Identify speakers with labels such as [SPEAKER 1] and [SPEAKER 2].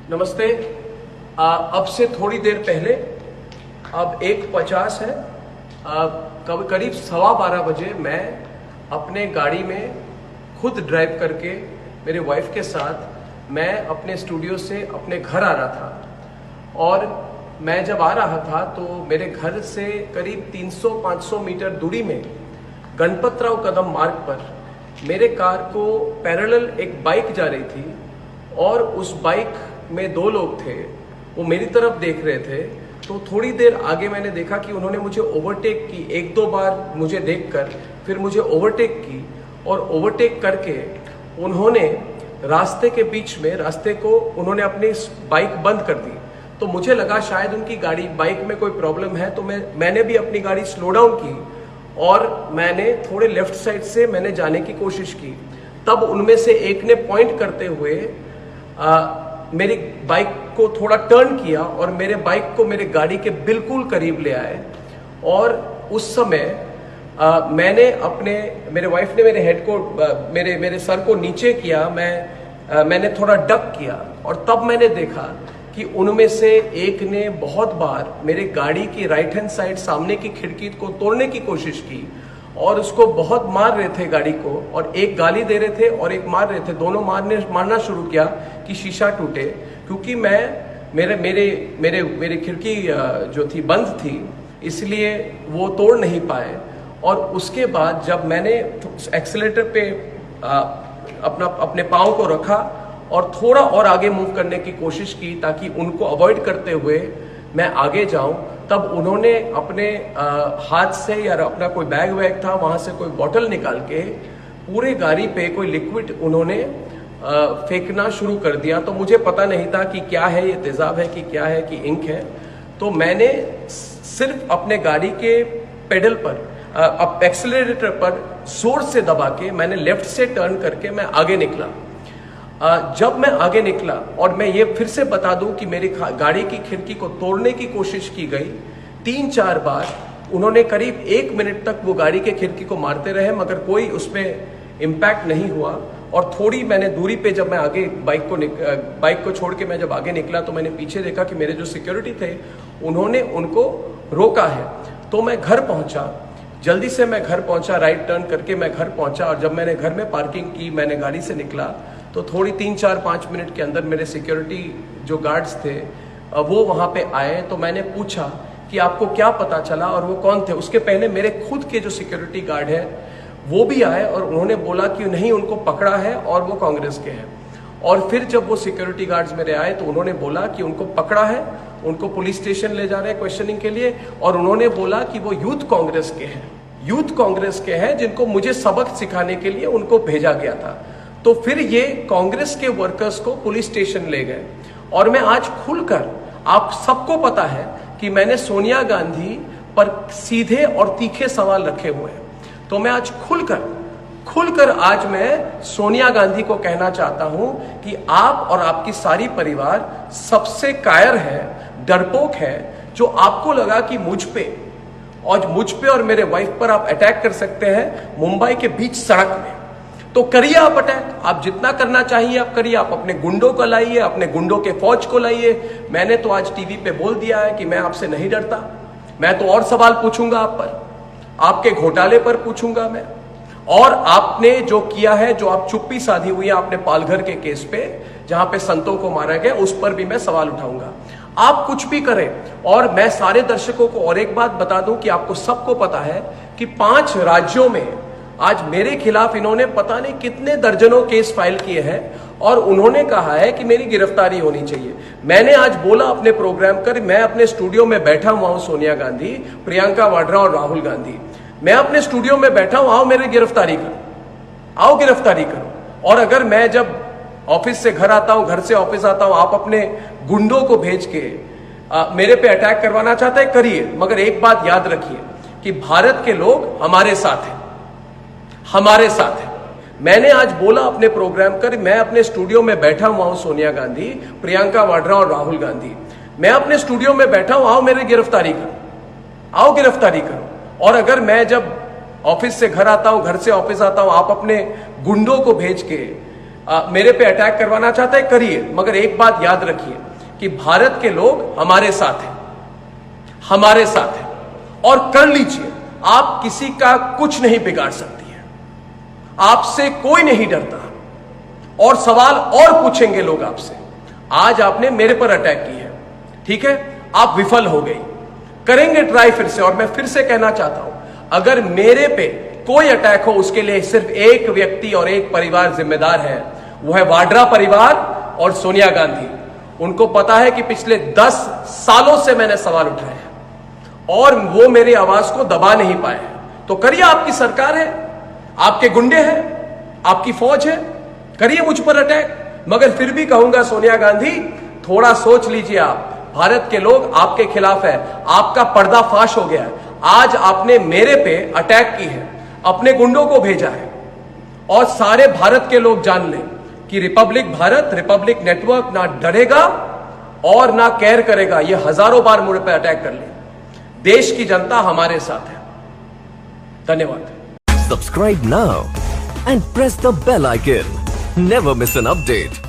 [SPEAKER 1] नमस्ते। अब से थोड़ी देर पहले, अब 1:50 है, करीब 12:15 बजे मैं अपने गाड़ी में खुद ड्राइव करके मेरे वाइफ के साथ मैं अपने स्टूडियो से अपने घर आ रहा था। और मैं जब आ रहा था तो मेरे घर से करीब 300-500 मीटर दूरी में गणपतराव कदम मार्ग पर मेरे कार को पैरेलल एक बाइक जा रही थी और उस बाइक में 2 लोग थे। वो मेरी तरफ देख रहे थे। तो थोड़ी देर आगे मैंने देखा कि उन्होंने मुझे ओवरटेक की। 1-2 बार मुझे देखकर फिर मुझे ओवरटेक की और ओवरटेक करके उन्होंने रास्ते के बीच में रास्ते को उन्होंने अपनी बाइक बंद कर दी। तो मुझे लगा शायद उनकी गाड़ी बाइक में कोई प्रॉब्लम है, तो मैंने भी अपनी गाड़ी स्लो डाउन की और मैंने थोड़े लेफ्ट साइड से मैंने जाने की कोशिश की। तब उनमें से एक ने पॉइंट करते हुए मेरी बाइक को थोड़ा टर्न किया और मेरे बाइक को मेरे गाड़ी के बिल्कुल करीब ले आए। और उस समय मैंने मेरे वाइफ ने मेरे हेड को मेरे सर को नीचे किया। मैंने थोड़ा डक किया और तब मैंने देखा कि उनमें से एक ने बहुत बार मेरे गाड़ी की राइट हैंड साइड सामने की खिड़की को तोड़ने की कोशिश की और उसको बहुत मार रहे थे गाड़ी को, और एक गाली दे रहे थे और एक मार रहे थे। दोनों मारना शुरू किया कि शीशा टूटे, क्योंकि मेरे खिड़की जो थी बंद थी, इसलिए वो तोड़ नहीं पाए। और उसके बाद जब मैंने एक्सीलेटर पे अपने पाँव को रखा और थोड़ा और आगे मूव करने की कोशिश की ताकि उनको अवॉइड करते हुए मैं आगे जाऊं, तब उन्होंने अपने हाथ से या अपना कोई बैग वैग था वहां से कोई बॉटल निकाल के पूरे गाड़ी पे कोई लिक्विड उन्होंने फेंकना शुरू कर दिया। तो मुझे पता नहीं था कि क्या है, ये तेजाब है कि क्या है कि इंक है। तो मैंने सिर्फ अपने गाड़ी के पेडल पर एक्सीलरेटर पर जोर से दबा के मैंने लेफ्ट से टर्न करके मैं आगे निकला। जब मैं आगे निकला, और मैं ये फिर से बता दूं कि मेरी गाड़ी की खिड़की को तोड़ने की कोशिश की गई 3-4 बार। उन्होंने करीब 1 मिनट तक वो गाड़ी के खिड़की को मारते रहे, मगर कोई उसमें इम्पैक्ट नहीं हुआ। और थोड़ी मैंने दूरी पे जब मैं आगे बाइक को छोड़ के मैं जब आगे निकला तो मैंने पीछे देखा कि मेरे जो सिक्योरिटी थे उन्होंने उनको रोका है। तो मैं घर पहुंचा, जल्दी से मैं घर पहुंचा, राइट टर्न करके मैं घर पहुंचा। और जब मैंने घर में पार्किंग की, मैंने गाड़ी से निकला, तो थोड़ी 3-4-5 मिनट के अंदर मेरे सिक्योरिटी जो गार्ड्स थे वो वहाँ पे आए। तो मैंने पूछा कि आपको क्या पता चला और वो कौन थे। उसके पहले मेरे खुद के जो सिक्योरिटी गार्ड है वो भी आए और उन्होंने बोला कि नहीं, उनको पकड़ा है और वो कांग्रेस के हैं। और फिर जब वो सिक्योरिटी गार्ड्स मेरे आए तो उन्होंने बोला कि उनको पकड़ा है, उनको पुलिस स्टेशन ले जा रहे हैं क्वेश्चनिंग के लिए, और उन्होंने बोला कि वो यूथ कांग्रेस के हैं, यूथ कांग्रेस के हैं जिनको मुझे सबक सिखाने के लिए उनको भेजा गया था। तो फिर ये कांग्रेस के वर्कर्स को पुलिस स्टेशन ले गए। और मैं आज खुलकर, आप सबको पता है कि मैंने सोनिया गांधी पर सीधे और तीखे सवाल रखे हुए हैं, तो मैं आज खुलकर आज मैं सोनिया गांधी को कहना चाहता हूं कि आप और आपकी सारी परिवार सबसे कायर है, डरपोक है, जो आपको लगा कि मुझ पे और मेरे वाइफ पर आप अटैक कर सकते हैं मुंबई के बीच सड़क में। तो करिए आप अटैक, आप जितना करना चाहिए आप करिए। आप अपने गुंडों को लाइए, अपने गुंडों के फौज को लाइए। मैंने तो आज टीवी पे बोल दिया है कि मैं आपसे नहीं डरता। मैं तो और सवाल पूछूंगा आप पर, आपके घोटाले पर पूछूंगा मैं, और आपने जो किया है, जो आप चुप्पी साधी हुई है आपने पालघर के केस पे जहां पे संतों को मारा गया, उस पर भी मैं सवाल उठाऊंगा। आप कुछ भी करें। और मैं सारे दर्शकों को और एक बात बता दूं कि आपको सबको पता है कि 5 राज्यों में आज मेरे खिलाफ इन्होंने पता नहीं कितने दर्जनों केस फाइल किए हैं और उन्होंने कहा है कि मेरी गिरफ्तारी होनी चाहिए। मैंने आज बोला अपने प्रोग्राम कर, मैं अपने स्टूडियो में बैठा हुआ हूं, सोनिया गांधी, प्रियंका वाड्रा और राहुल गांधी, मैं अपने स्टूडियो में बैठा हूं, आओ मेरी गिरफ्तारी करो, आओ गिरफ्तारी करो। और अगर मैं जब ऑफिस से घर आता हूं, घर से ऑफिस आता हूं, आप अपने गुंडों को भेज के मेरे पे अटैक करवाना चाहते हैं, करिए, मगर एक बात याद रखिए कि भारत के लोग हमारे साथ हैं, हमारे साथ है। मैंने आज बोला अपने प्रोग्राम कर, मैं अपने स्टूडियो में बैठा हुआ हूं, सोनिया गांधी, प्रियंका वाड्रा और राहुल गांधी, मैं अपने स्टूडियो में बैठा हूं, आओ मेरी गिरफ्तारी करो, आओ गिरफ्तारी करो। और अगर मैं जब ऑफिस से घर आता हूं, घर से ऑफिस आता हूं, आप अपने गुंडों को भेज के मेरे पे अटैक करवाना चाहता है, करिए, मगर एक बात याद रखिए कि भारत के लोग हमारे साथ हैं, हमारे साथ हैं, और कर लीजिए। आप किसी का कुछ नहीं बिगाड़ सकती है, आपसे कोई नहीं डरता, और सवाल और पूछेंगे लोग आपसे। आज आपने मेरे पर अटैक की है, ठीक है, आप विफल हो गई, करेंगे ट्राई फिर से। और मैं फिर से कहना चाहता हूं, अगर मेरे पे कोई अटैक हो, उसके लिए सिर्फ एक व्यक्ति और एक परिवार जिम्मेदार है, वो है वाड्रा परिवार और सोनिया गांधी। उनको पता है कि पिछले 10 सालों से मैंने सवाल उठाए हैं और वो मेरी आवाज को दबा नहीं पाए। तो करिए, आपकी सरकार है, आपके गुंडे हैं, आपकी फौज है, करिए मुझ पर अटैक। मगर फिर भी कहूंगा, सोनिया गांधी, थोड़ा सोच लीजिए। आप, भारत के लोग आपके खिलाफ है, आपका पर्दाफाश हो गया है। आज आपने मेरे पे अटैक की है, अपने गुंडों को भेजा है, और सारे भारत के लोग जान लें कि रिपब्लिक भारत, रिपब्लिक नेटवर्क ना डरेगा और ना केयर करेगा। ये हजारों बार मुझ पे अटैक कर ले, देश की जनता हमारे साथ है। धन्यवाद।
[SPEAKER 2] Subscribe now and press the bell icon. Never miss an update.